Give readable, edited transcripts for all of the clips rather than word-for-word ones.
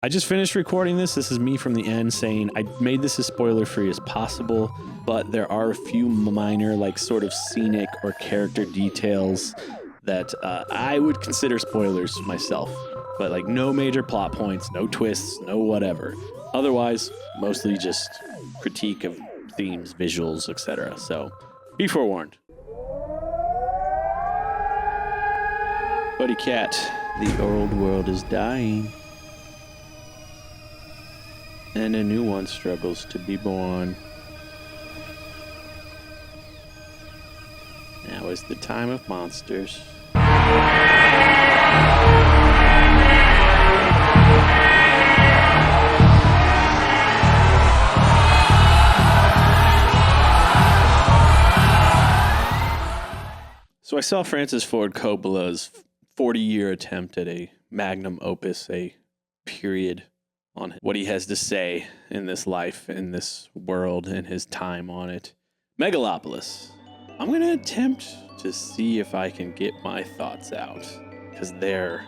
I just finished recording this. This is me from the end saying I made this as spoiler-free as possible, but there are a few minor, like, sort of scenic or character details that I would consider spoilers myself. But, like, no major plot points, no twists, no whatever. Otherwise, mostly just critique of themes, visuals, etc. So, be forewarned. Buddy Cat, the old world is dying. And a new one struggles to be born. Now is the time of monsters. So I saw Francis Ford Coppola's 40-year attempt at a magnum opus, a period on what he has to say in this life, in this world, and his time on it. Megalopolis. I'm going to attempt to see if I can get my thoughts out, because they're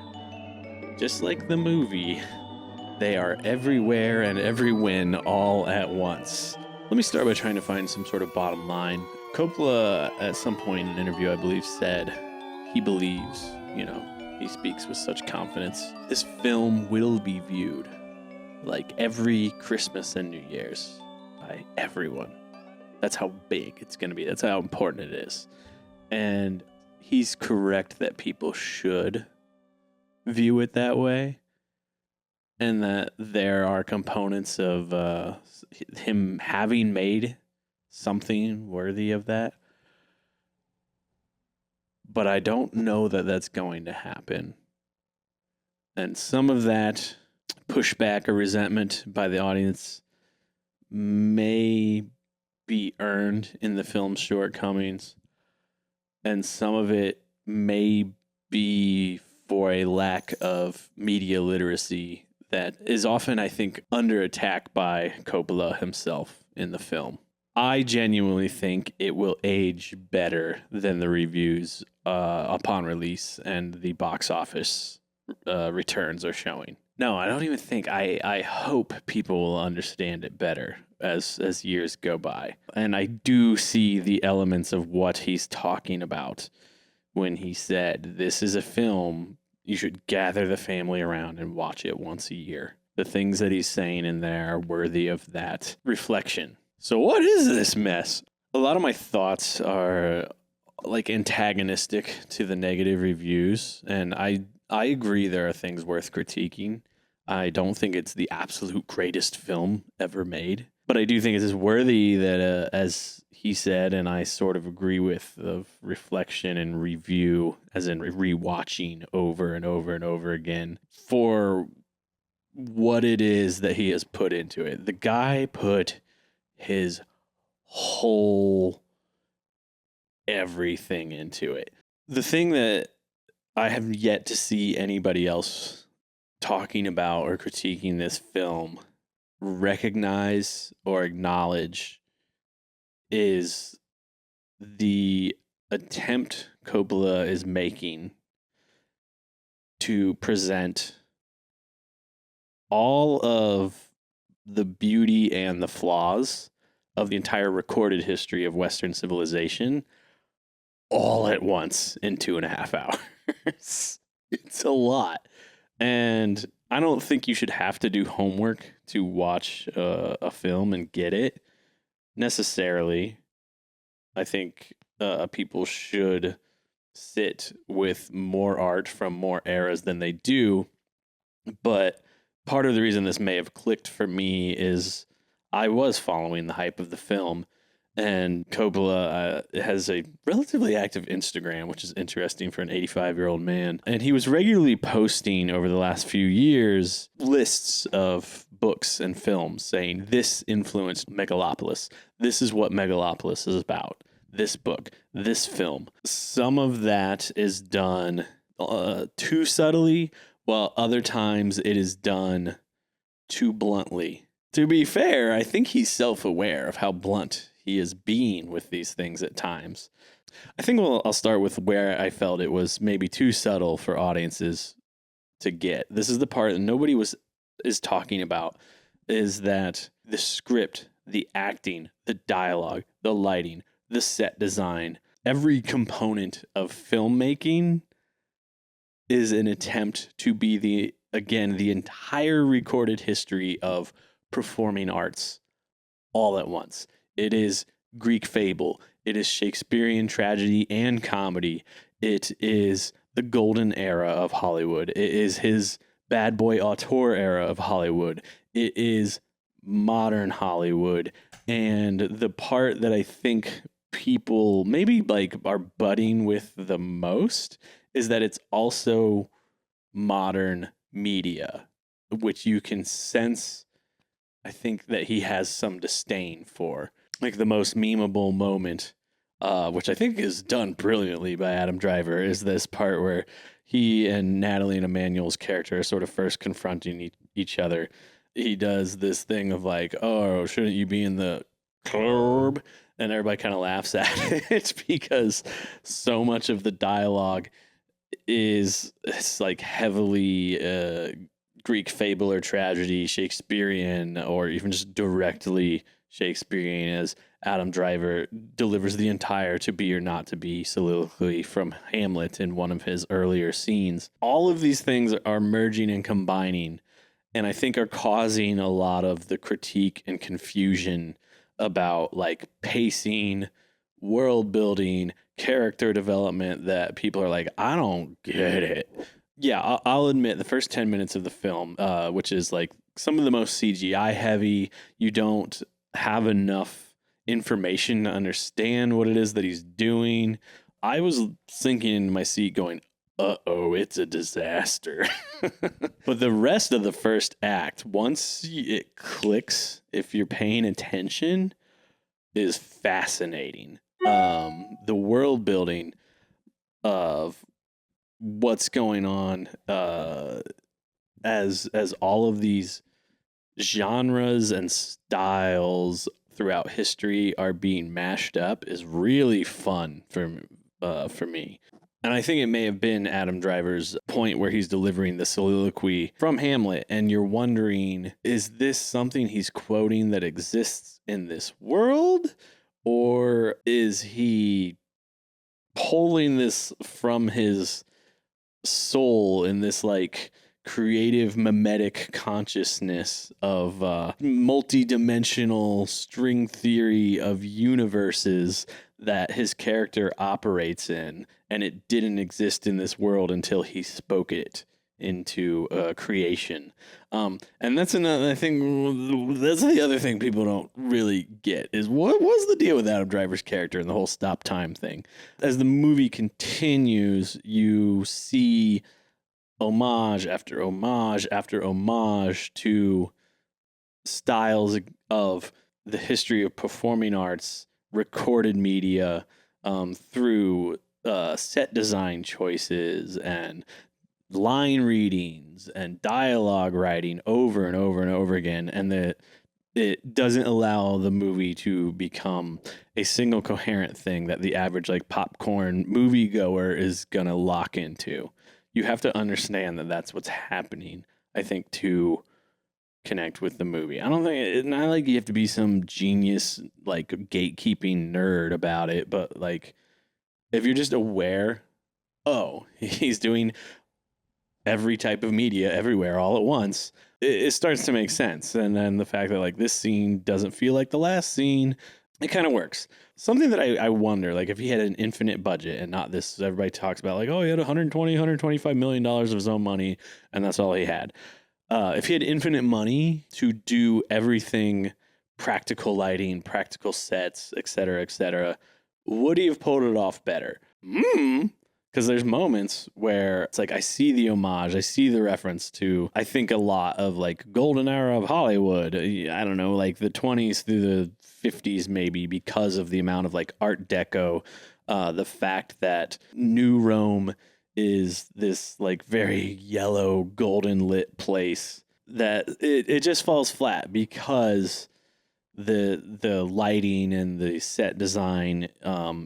just like the movie. They are everywhere and every when all at once. Let me start by trying to find some sort of bottom line. Coppola, at some point in an interview, I believe, said he believes, he speaks with such confidence, this film will be viewed like every Christmas and New Year's by everyone. That's how big it's going to be. That's how important it is. And he's correct that people should view it that way. And that there are components of him having made something worthy of that. But I don't know that that's going to happen. And some of that pushback or resentment by the audience may be earned in the film's shortcomings, and some of it may be for a lack of media literacy that is often, I think, under attack by Coppola himself in the film. I genuinely think it will age better than the reviews upon release and the box office returns are showing. No, I don't even think. I hope people will understand it better as years go by. And I do see the elements of what he's talking about when he said, this is a film you should gather the family around and watch it once a year. The things that he's saying in there are worthy of that reflection. So what is this mess? A lot of my thoughts are like antagonistic to the negative reviews, and I agree there are things worth critiquing. I don't think it's the absolute greatest film ever made, but I do think it is worthy that, as he said, and I sort of agree with, of reflection and review, as in rewatching over and over and over again for what it is that he has put into it. The guy put his whole everything into it. The thing that I have yet to see anybody else talking about or critiquing this film recognize or acknowledge is the attempt Coppola is making to present all of the beauty and the flaws of the entire recorded history of Western civilization all at once in 2.5 hours. It's a lot. And I don't think you should have to do homework to watch a film and get it necessarily. I think people should sit with more art from more eras than they do. But part of the reason this may have clicked for me is I was following the hype of the film. And Coppola has a relatively active Instagram, which is interesting for an 85-year-old man. And he was regularly posting over the last few years lists of books and films saying, this influenced Megalopolis. This is what Megalopolis is about. This book, this film. Some of that is done too subtly, while other times it is done too bluntly. To be fair, I think he's self-aware of how blunt he is being with these things at times. I think I'll start with where I felt it was maybe too subtle for audiences to get. This is the part that nobody was is talking about is that the script, the acting, the dialogue, the lighting, the set design, every component of filmmaking is an attempt to be the entire recorded history of performing arts all at once. It is Greek fable. It is Shakespearean tragedy and comedy. It is the golden era of Hollywood. It is his bad boy auteur era of Hollywood. It is modern Hollywood. And the part that I think people maybe like are butting with the most is that it's also modern media, which you can sense. I think that he has some disdain for. Like the most memeable moment, which I think is done brilliantly by Adam Driver, is this part where he and Natalie and Emmanuel's character are sort of first confronting each other. He does this thing of like, oh, shouldn't you be in the club? And everybody kind of laughs at it because so much of the dialogue it's like heavily Greek fable or tragedy, Shakespearean, or even just directly Shakespearean, as Adam Driver delivers the entire to be or not to be soliloquy from Hamlet in one of his earlier scenes. All of these things are merging and combining, and I think are causing a lot of the critique and confusion about like pacing, world building, character development, that people are like, I don't get it. Yeah, I'll admit the first 10 minutes of the film, which is like some of the most CGI heavy, you don't have enough information to understand what it is that he's doing. I was sinking into my seat going, uh-oh, it's a disaster. But the rest of the first act, once it clicks, if you're paying attention, is fascinating. The world building of what's going on as all of these genres and styles throughout history are being mashed up is really fun for me. And I think it may have been Adam Driver's point where he's delivering the soliloquy from Hamlet, and you're wondering, is this something he's quoting that exists in this world? Or is he pulling this from his soul in this like creative mimetic consciousness of multi-dimensional string theory of universes that his character operates in, and it didn't exist in this world until he spoke it into creation. And that's another thing. That's the other thing people don't really get is what was the deal with Adam Driver's character and the whole stop time thing. As the movie continues, you see homage after homage after homage to styles of the history of performing arts, recorded media, through set design choices and line readings and dialogue writing over and over and over again, and that it doesn't allow the movie to become a single coherent thing that the average like popcorn moviegoer is gonna lock into. You have to understand that that's what's happening, I think, to connect with the movie. I don't think it's not like you have to be some genius like gatekeeping nerd about it, but like if you're just aware, oh, he's doing every type of media everywhere all at once, it starts to make sense. And then the fact that like this scene doesn't feel like the last scene, it kind of works. Something that I wonder, like if he had an infinite budget and not this, everybody talks about like, oh, he had $125 million of his own money and that's all he had. If he had infinite money to do everything, practical lighting, practical sets, et cetera, would he have pulled it off better? Because there's moments where it's like I see the homage, I see the reference to, I think, a lot of like golden era of Hollywood. I don't know, like the 20s through the 50s maybe, because of the amount of like Art Deco, the fact that New Rome is this like very yellow, golden lit place, that it just falls flat because the lighting and the set design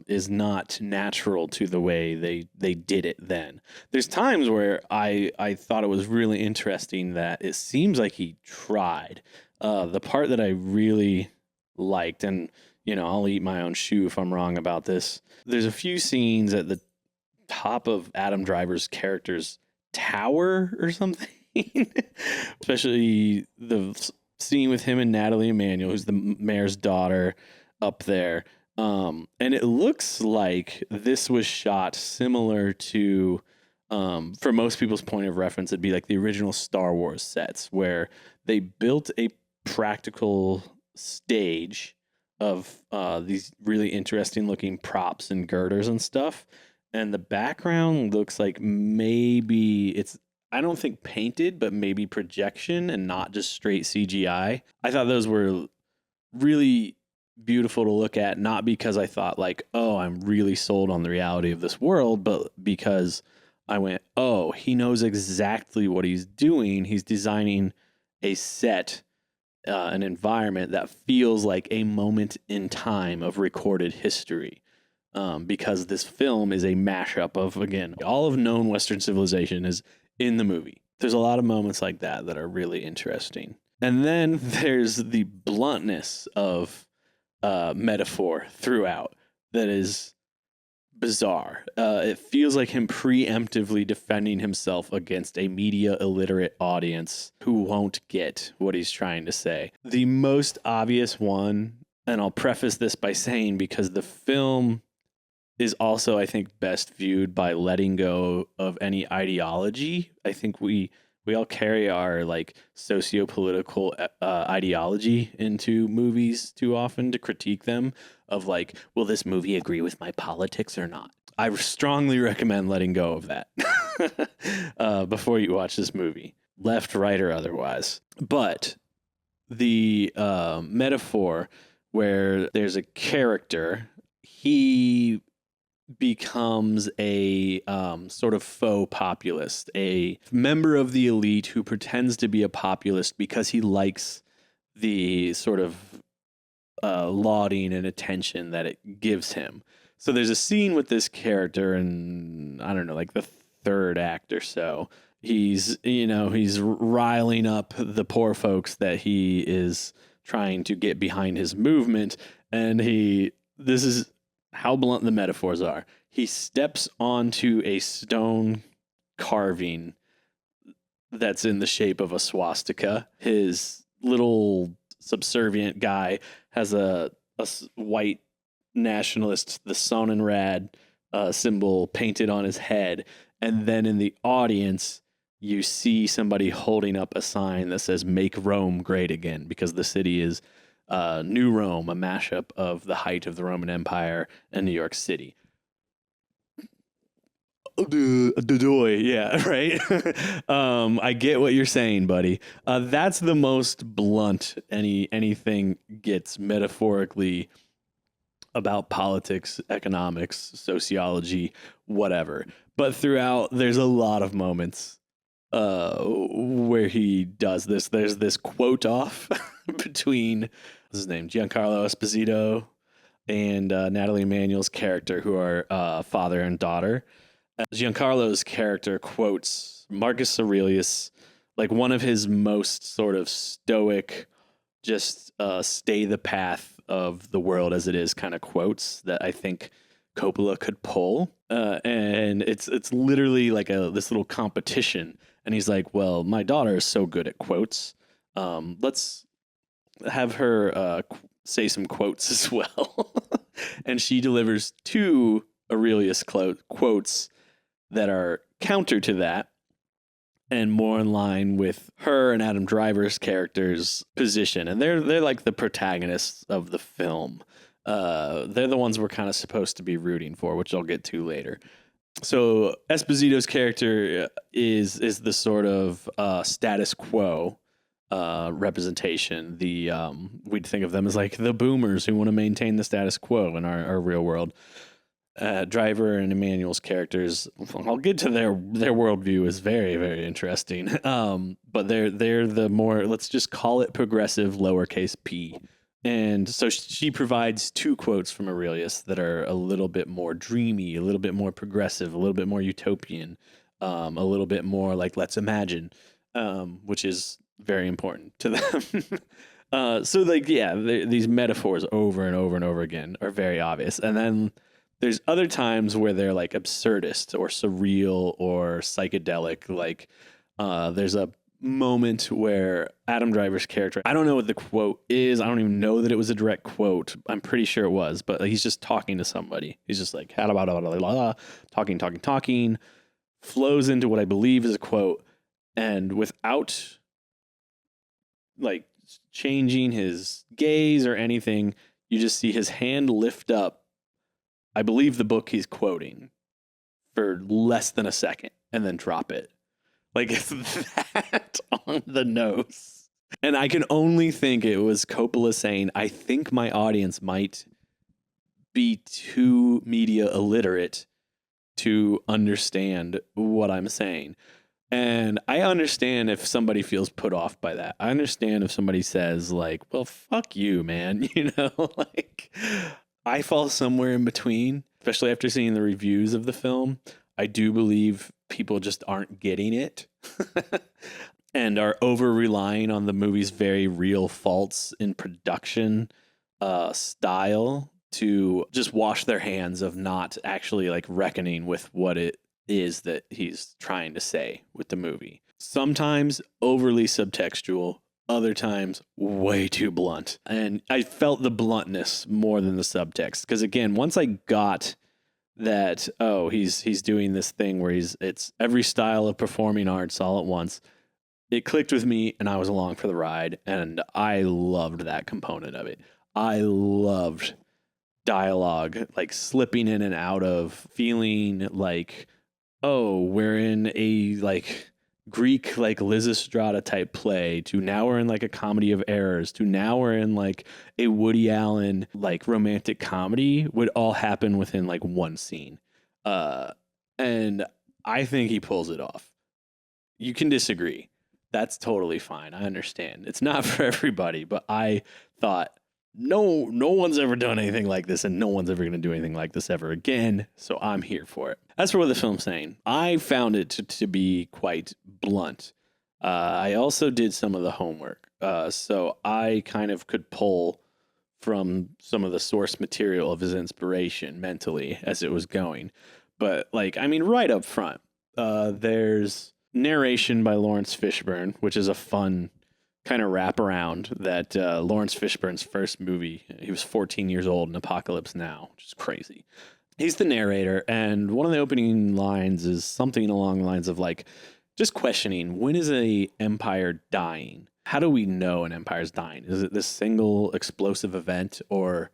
is not natural to the way they did it then. There's times where I thought it was really interesting that it seems like he tried. The part that I really liked, and I'll eat my own shoe if I'm wrong about this. There's a few scenes at the top of Adam Driver's character's tower or something, especially the scene with him and Natalie Emanuel, who's the mayor's daughter, up there. And it looks like this was shot similar to, for most people's point of reference, it'd be like the original Star Wars sets, where they built a practical stage of these really interesting looking props and girders and stuff. And the background looks like maybe it's, I don't think painted, but maybe projection and not just straight CGI. I thought those were really beautiful to look at, not because I thought like, oh, I'm really sold on the reality of this world, but because I went, oh, he knows exactly what he's doing. He's designing a set, an environment that feels like a moment in time of recorded history. Because this film is a mashup of, again, all of known Western civilization is in the movie. There's a lot of moments like that are really interesting. And then there's the bluntness of metaphor throughout that is bizarre. It feels like him preemptively defending himself against a media illiterate audience who won't get what he's trying to say. The most obvious one, and I'll preface this by saying, because the film is also, I think, best viewed by letting go of any ideology. I think we all carry our like socio-political ideology into movies too often to critique them, of like, will this movie agree with my politics or not? I strongly recommend letting go of that before you watch this movie, left, right, or otherwise. But the metaphor where there's a character, he becomes a sort of faux populist, a member of the elite who pretends to be a populist because he likes the sort of lauding and attention that it gives him. So there's a scene with this character in, I don't know, like the third act or so. He's riling up the poor folks that he is trying to get behind his movement. And this is how blunt the metaphors are. He steps onto a stone carving that's in the shape of a swastika. His little subservient guy has a white nationalist, the Sonnenrad symbol painted on his head. And then in the audience, you see somebody holding up a sign that says "Make Rome Great Again," because the city is New Rome, a mashup of the height of the Roman Empire and New York City. Yeah, right. I get what you're saying, buddy. That's the most blunt anything gets metaphorically about politics, economics, sociology, whatever. But throughout, there's a lot of moments where he does this. There's this quote off between, what's his name, Giancarlo Esposito and Natalie Emanuel's character, who are father and daughter. Giancarlo's character quotes Marcus Aurelius, like one of his most sort of stoic, just stay the path of the world as it is kind of quotes that I think Coppola could pull. And it's literally like this little competition. And he's like, well, my daughter is so good at quotes. Let's have her say some quotes as well. And she delivers two Aurelius quotes that are counter to that and more in line with her and Adam Driver's character's position. And they're like the protagonists of the film. They're the ones we're kind of supposed to be rooting for, which I'll get to later. So Esposito's character is the sort of status quo representation. We'd think of them as like the boomers who want to maintain the status quo in our real world. Driver and Emmanuel's characters, I'll get to their worldview, is very, very interesting. But they're the more, let's just call it progressive lowercase p And so she provides two quotes from Aurelius that are a little bit more dreamy, a little bit more progressive, a little bit more utopian, a little bit more like let's imagine, which is very important to them. So like, yeah, these metaphors over and over and over again are very obvious. And then there's other times where they're like absurdist or surreal or psychedelic. Like there's a moment where Adam Driver's character, I don't know what the quote is. I don't even know that it was a direct quote. I'm pretty sure it was, but he's just talking to somebody. He's just like, talking, flows into what I believe is a quote. And without like changing his gaze or anything, you just see his hand lift up, I believe the book he's quoting, for less than a second and then drop it. Like, it's that on the nose. And I can only think it was Coppola saying, I think my audience might be too media illiterate to understand what I'm saying. And I understand if somebody feels put off by that. I understand if somebody says, like, well, fuck you, man. You know, like, I fall somewhere in between, especially after seeing the reviews of the film. I do believe people just aren't getting it and are over relying on the movie's very real faults in production style to just wash their hands of not actually like reckoning with what it is that he's trying to say with the movie. Sometimes overly subtextual, other times way too blunt. And I felt the bluntness more than the subtext. Because again, once I got that, oh, he's doing this thing where it's every style of performing arts all at once, it clicked with me and I was along for the ride, and I loved that component of it. I loved dialogue, like slipping in and out of, feeling like, oh, we're in a like Greek like Lysistrata type play, to now we're in like a comedy of errors, to now we're in like a Woody Allen like romantic comedy, would all happen within like one scene. And I think he pulls it off. You can disagree. That's totally fine. I understand. It's not for everybody, but I thought no one's ever done anything like this, and no one's ever going to do anything like this ever again. So I'm here for it. As for what the film's saying, I found it to be quite blunt. I also did some of the homework. So I kind of could pull from some of the source material of his inspiration mentally as it was going. But like, I mean, right up front, there's narration by Lawrence Fishburne, which is a fun kind of wraparound that Lawrence Fishburne's first movie, he was 14 years old in Apocalypse Now, which is crazy. He's the narrator, and one of the opening lines is something along the lines of like, just questioning, when is a empire dying? How do we know an empire's dying? Is it this single explosive event, or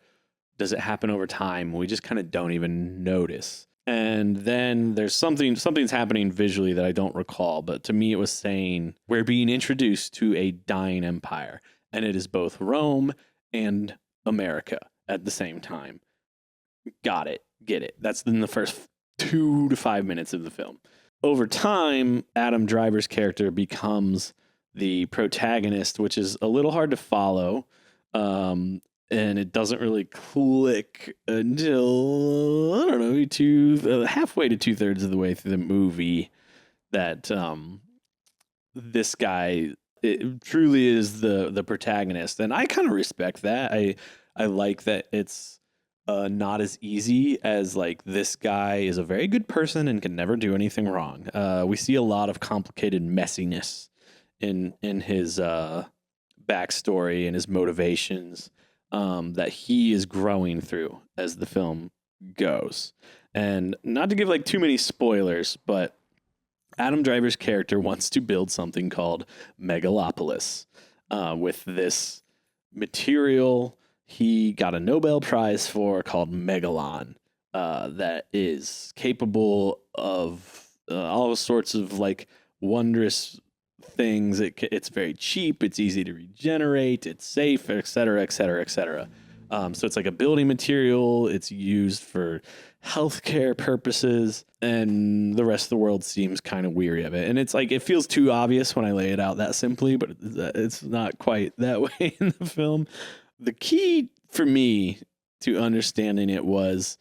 does it happen over time? We just kind of don't even notice. And then there's something's happening visually that I don't recall, but to me it was saying we're being introduced to a dying empire, and it is both Rome and America at the same time. Got it. Get it. That's in the first 2 to 5 minutes of the film. Over time, Adam Driver's character becomes the protagonist, which is a little hard to follow. And it doesn't really click until, I don't know, halfway to 2/3 of the way through the movie that this guy truly is the protagonist. And I kind of respect that. I like that it's not as easy as like, this guy is a very good person and can never do anything wrong. We see a lot of complicated messiness in his backstory and his motivations that he is growing through as the film goes. And not to give like too many spoilers, but Adam Driver's character wants to build something called Megalopolis with this material he got a Nobel Prize for called Megalon that is capable of all sorts of like wondrous things. It's very cheap. It's easy to regenerate. It's safe, et cetera, et cetera, et cetera. So it's like a building material. It's used for healthcare purposes, and the rest of the world seems kind of weary of it. And it's like, it feels too obvious when I lay it out that simply, but it's not quite that way in the film. the key for me to understanding it was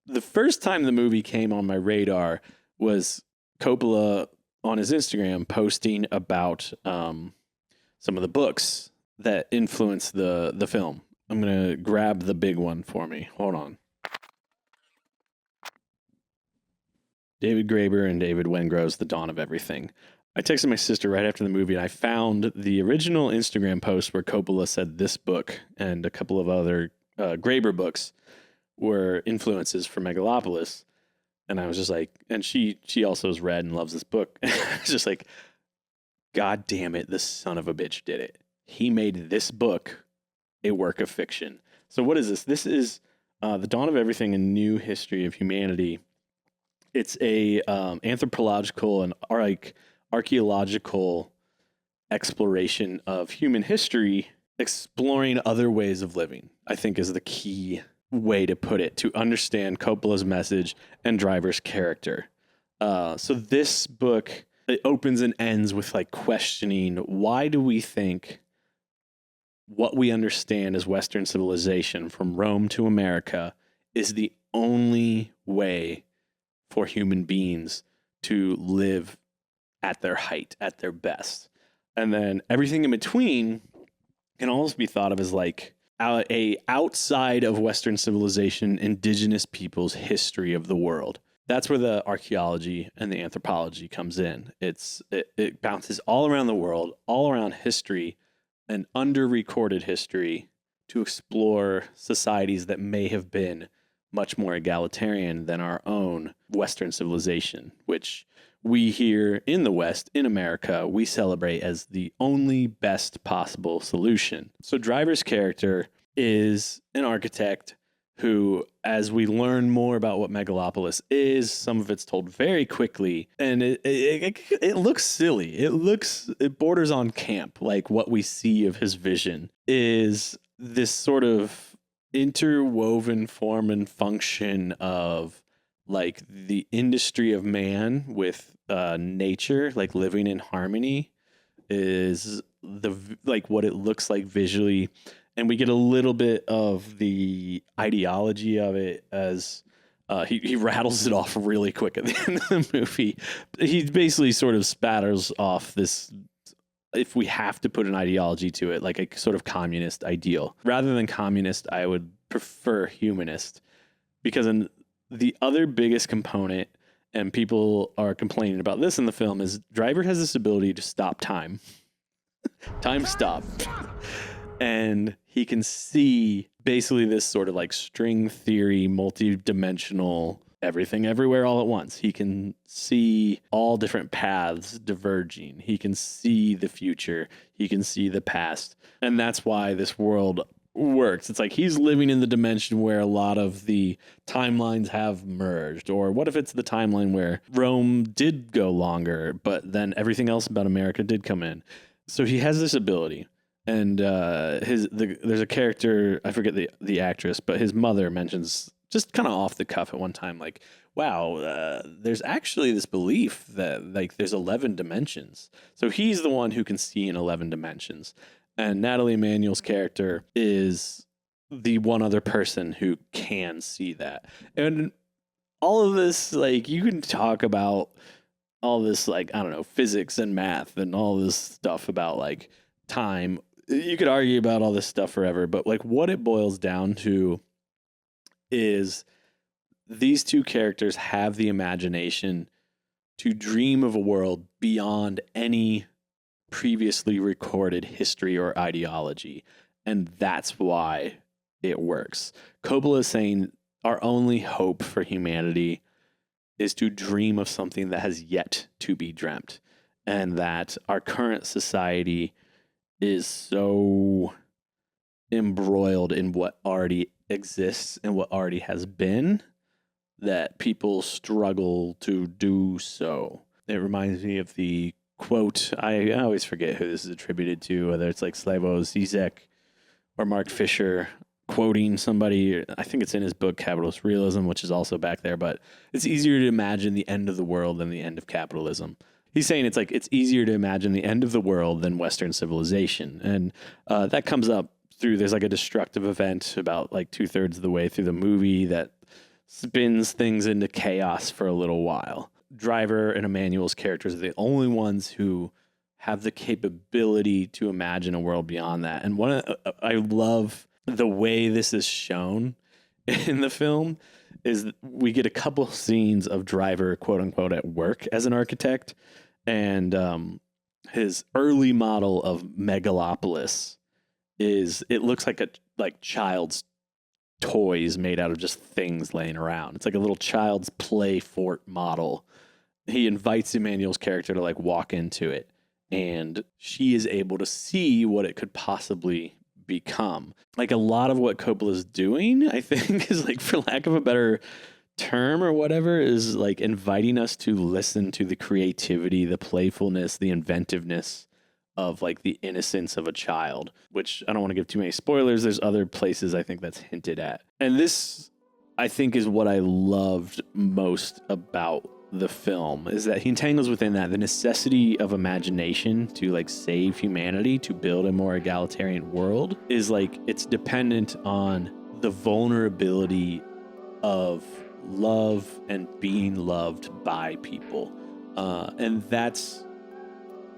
the first time the movie came on my radar was Coppola on his Instagram posting about some of the books that influenced the film. I'm going to grab the big one for me. Hold on. David Graeber and David Wengrow's The Dawn of Everything. I texted my sister right after the movie, and I found the original Instagram post where Coppola said this book and a couple of other Graeber books were influences for Megalopolis. And I was just like, and she also has read and loves this book. I was just like, God damn it, the son of a bitch did it. He made this book a work of fiction. So what is this? This is The Dawn of Everything, A New History of Humanity. It's a anthropological and archaeological exploration of human history, exploring other ways of living, I think is the key way to put it, to understand Coppola's message and Driver's character. So this book, it opens and ends with like questioning, why do we think what we understand as Western civilization from Rome to America is the only way for human beings to live at their height, at their best. And then everything in between can almost be thought of as like a outside of Western civilization, indigenous people's history of the world. That's where the archaeology and the anthropology comes in. It bounces all around the world, all around history and under-recorded history to explore societies that may have been much more egalitarian than our own Western civilization, which we here in the West, in America, we celebrate as the only best possible solution. So Driver's character is an architect who, as we learn more about what Megalopolis is, some of it's told very quickly, and it looks silly. It borders on camp. Like what we see of his vision is this sort of interwoven form and function of like the industry of man with nature, like living in harmony, is like what it looks like visually. And we get a little bit of the ideology of it as he rattles it off really quick at the end of the movie. He basically sort of spatters off this, if we have to put an ideology to it, like a sort of communist ideal. Rather than communist, I would prefer humanist, because in the other biggest component, and people are complaining about this in the film, is Driver has this ability to stop time. Time stop. And he can see basically this sort of like string theory, multi-dimensional, everything everywhere all at once. He can see all different paths diverging. He can see the future. He can see the past. And that's why this world works. It's like he's living in the dimension where a lot of the timelines have merged. Or what if it's the timeline where Rome did go longer, but then everything else about America did come in. So he has this ability. And there's a character, I forget the actress, but his mother mentions just kind of off the cuff at one time, like, wow, there's actually this belief that like there's 11 dimensions. So he's the one who can see in 11 dimensions. And Natalie Emanuel's character is the one other person who can see that. And all of this, like, you can talk about all this, like, I don't know, physics and math and all this stuff about like time. You could argue about all this stuff forever, but like what it boils down to is these two characters have the imagination to dream of a world beyond any previously recorded history or ideology. And that's why it works. Coppola is saying our only hope for humanity is to dream of something that has yet to be dreamt, and that our current society is so embroiled in what already exists and what already has been that people struggle to do so. It reminds me of the quote, I always forget who this is attributed to, whether it's like Slavoj Zizek or Mark Fisher quoting somebody. I think it's in his book Capitalist Realism, which is also back there, but it's easier to imagine the end of the world than the end of capitalism. He's saying it's easier to imagine the end of the world than Western civilization. And that comes up there's like a destructive event about like 2/3 of the way through the movie that spins things into chaos for a little while. Driver and Emmanuel's characters are the only ones who have the capability to imagine a world beyond that. And I love the way this is shown in the film is we get a couple scenes of Driver, quote unquote, at work as an architect, and his early model of Megalopolis it looks like child's toys made out of just things laying around. It's like a little child's play fort model. He invites Emmanuel's character to like walk into it, and she is able to see what it could possibly become. Like a lot of what Coppola's doing, I think, is like, for lack of a better term or whatever, is like inviting us to listen to the creativity, the playfulness, the inventiveness of like the innocence of a child, which I don't want to give too many spoilers. There's other places I think that's hinted at. And this, I think, is what I loved most about the film, is that he entangles within that the necessity of imagination to like save humanity, to build a more egalitarian world, is like it's dependent on the vulnerability of love and being loved by people. And that's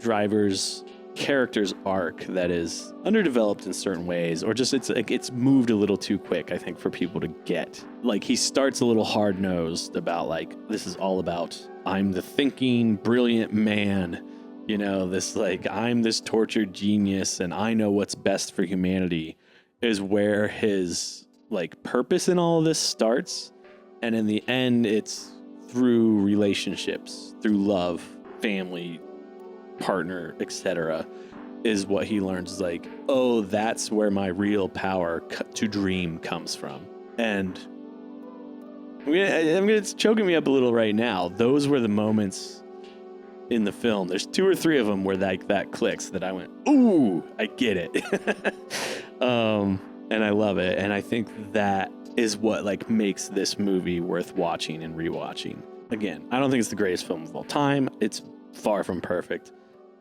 Driver's character's arc that is underdeveloped in certain ways, or just it's moved a little too quick, I think, for people to get. Like, he starts a little hard-nosed about like, this is all about I'm the thinking brilliant man, you know, this like I'm this tortured genius and I know what's best for humanity, is where his like purpose in all of this starts. And in the end, it's through relationships, through love, family, partner, etc., is what he learns, is like, oh, that's where my real power to dream comes from. And it's choking me up a little right now. Those were the moments in the film. There's 2 or 3 of them where that clicks, that I went, ooh, I get it. And I love it. And I think that is what like makes this movie worth watching and rewatching. Again, I don't think it's the greatest film of all time. It's far from perfect.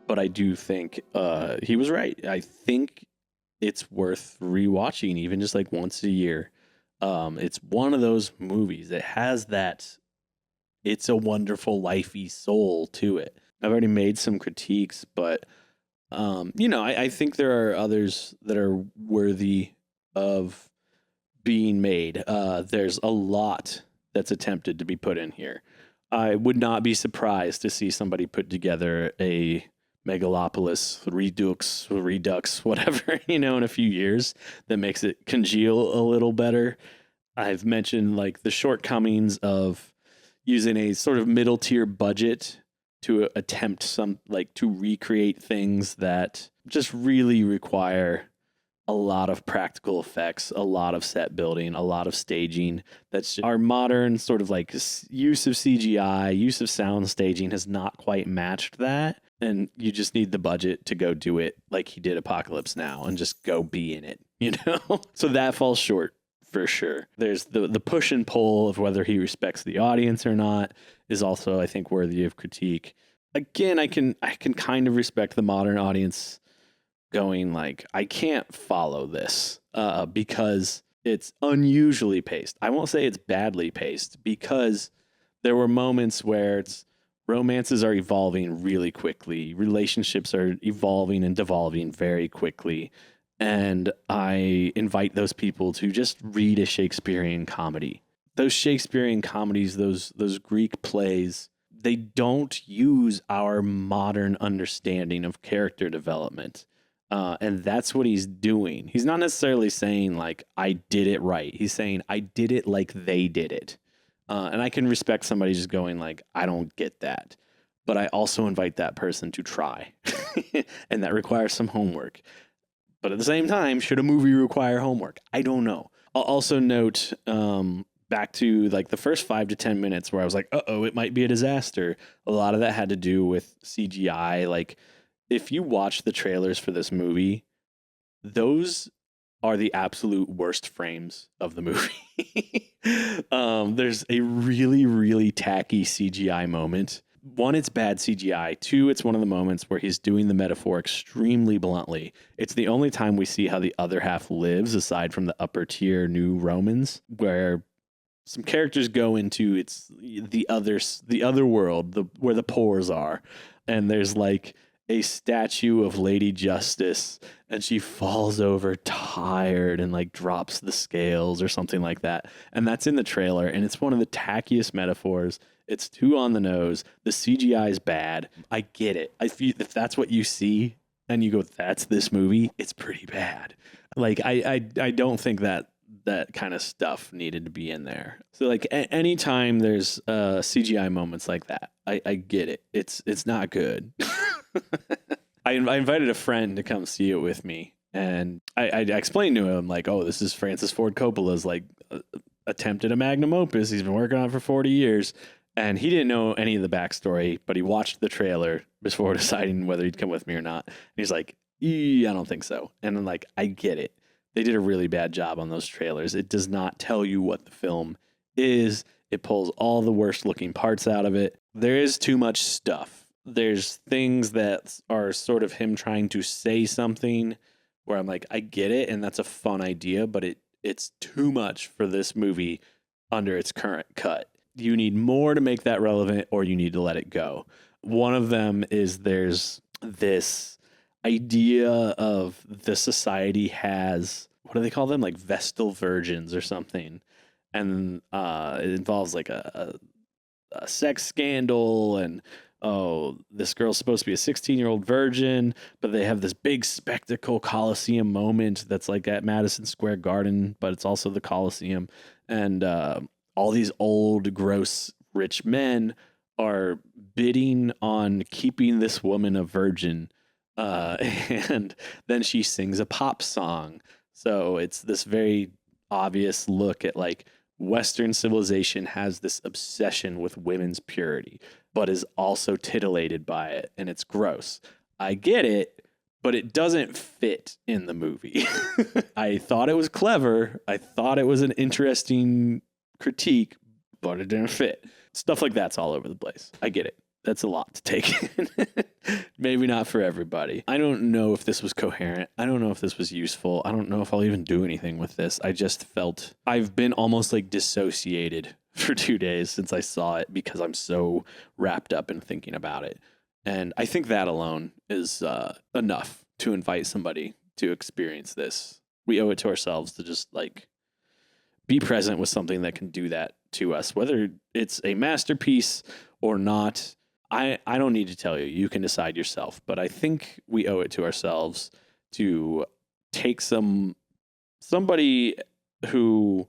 But I do think he was right. I think it's worth rewatching, even just like once a year. It's one of those movies that has that It's a Wonderful Lifey soul to it. I've already made some critiques, but I think there are others that are worthy of being made. There's a lot that's attempted to be put in here. I would not be surprised to see somebody put together a Megalopolis, Redux, whatever, in a few years that makes it congeal a little better. I've mentioned like the shortcomings of using a sort of middle tier budget to attempt to recreate things that just really require a lot of practical effects, a lot of set building, a lot of staging. That's our modern sort of like use of CGI, use of sound staging has not quite matched that. And you just need the budget to go do it like he did Apocalypse Now and just go be in it, So that falls short for sure. There's the push and pull of whether he respects the audience or not is also, I think, worthy of critique. Again, I can kind of respect the modern audience going like, I can't follow this because it's unusually paced. I won't say it's badly paced, because there were moments where romances are evolving really quickly. Relationships are evolving and devolving very quickly. And I invite those people to just read a Shakespearean comedy. Those Shakespearean comedies, those Greek plays, they don't use our modern understanding of character development. And that's what he's doing. He's not necessarily saying like, I did it right. He's saying, I did it like they did it. And I can respect somebody just going like, I don't get that. But I also invite that person to try. And that requires some homework. But at the same time, should a movie require homework? I don't know. I'll also note back to like the first 5 to 10 minutes where I was like, it might be a disaster. A lot of that had to do with CGI. Like, if you watch the trailers for this movie, those are the absolute worst frames of the movie. There's a really, really tacky CGI moment one, it's bad CGI. Two, it's one of the moments where he's doing the metaphor extremely bluntly. It's the only time we see how the other half lives, aside from the upper tier New Romans, where some characters go into the other world, where the pores are, and there's like a statue of Lady Justice, and she falls over tired and like drops the scales or something like that. And that's in the trailer, and it's one of the tackiest metaphors. It's too on the nose. The CGI is bad. I get it. If that's what you see and you go, that's this movie, it's pretty bad. Like I don't think that kind of stuff needed to be in there. So like anytime there's CGI moments like that, I get it. It's not good. I invited a friend to come see it with me, and I explained to him like, oh, this is Francis Ford Coppola's like attempt at a magnum opus. He's been working on it for 40 years, and he didn't know any of the backstory, but he watched the trailer before deciding whether he'd come with me or not. And he's like, I don't think so. And I'm like, I get it. They did a really bad job on those trailers. It does not tell you what the film is. It pulls all the worst looking parts out of it. There is too much stuff. There's things that are sort of him trying to say something where I'm like, I get it, and that's a fun idea, but it's too much for this movie under its current cut. You need more to make that relevant, or you need to let it go. One of them is there's this idea of the society has, what do they call them? Like Vestal virgins or something. And it involves like a sex scandal, and oh, this girl's supposed to be a 16-year-old virgin, but they have this big spectacle Coliseum moment that's like at Madison Square Garden, but it's also the Coliseum. And all these old, gross, rich men are bidding on keeping this woman a virgin. And then she sings a pop song. So it's this very obvious look at like Western civilization has this obsession with women's purity, but is also titillated by it, and it's gross. I get it, but it doesn't fit in the movie. I thought it was clever. I thought it was an interesting critique, but it didn't fit. Stuff like that's all over the place. I get it. That's a lot to take in. Maybe not for everybody. I don't know if this was coherent. I don't know if this was useful. I don't know if I'll even do anything with this. I just felt I've been almost like dissociated for 2 days since I saw it because I'm so wrapped up in thinking about it. And I think that alone is enough to invite somebody to experience this. We owe it to ourselves to just like be present with something that can do that to us, whether it's a masterpiece or not. I don't need to tell you. You can decide yourself. But I think we owe it to ourselves to take somebody who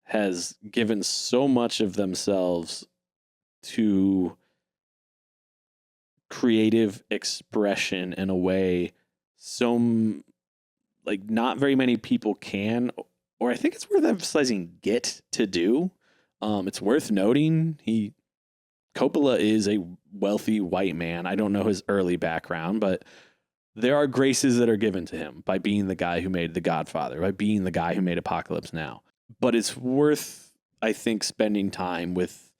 has given so much of themselves to creative expression in a way like not very many people can, or I think it's worth emphasizing, get to do. It's worth noting Coppola is a wealthy white man. I don't know his early background, but there are graces that are given to him by being the guy who made The Godfather, by being the guy who made Apocalypse Now. But it's worth, I think, spending time with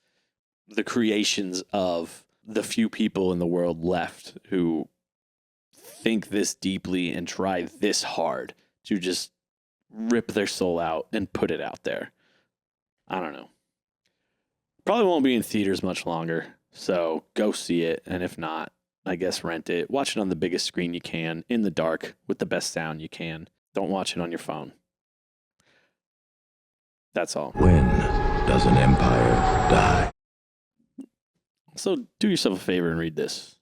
the creations of the few people in the world left who think this deeply and try this hard to just rip their soul out and put it out there. I don't know. Probably won't be in theaters much longer, so go see it. And if not, I guess rent it. Watch it on the biggest screen you can, in the dark, with the best sound you can. Don't watch it on your phone. That's all. When does an empire die? So do yourself a favor and read this.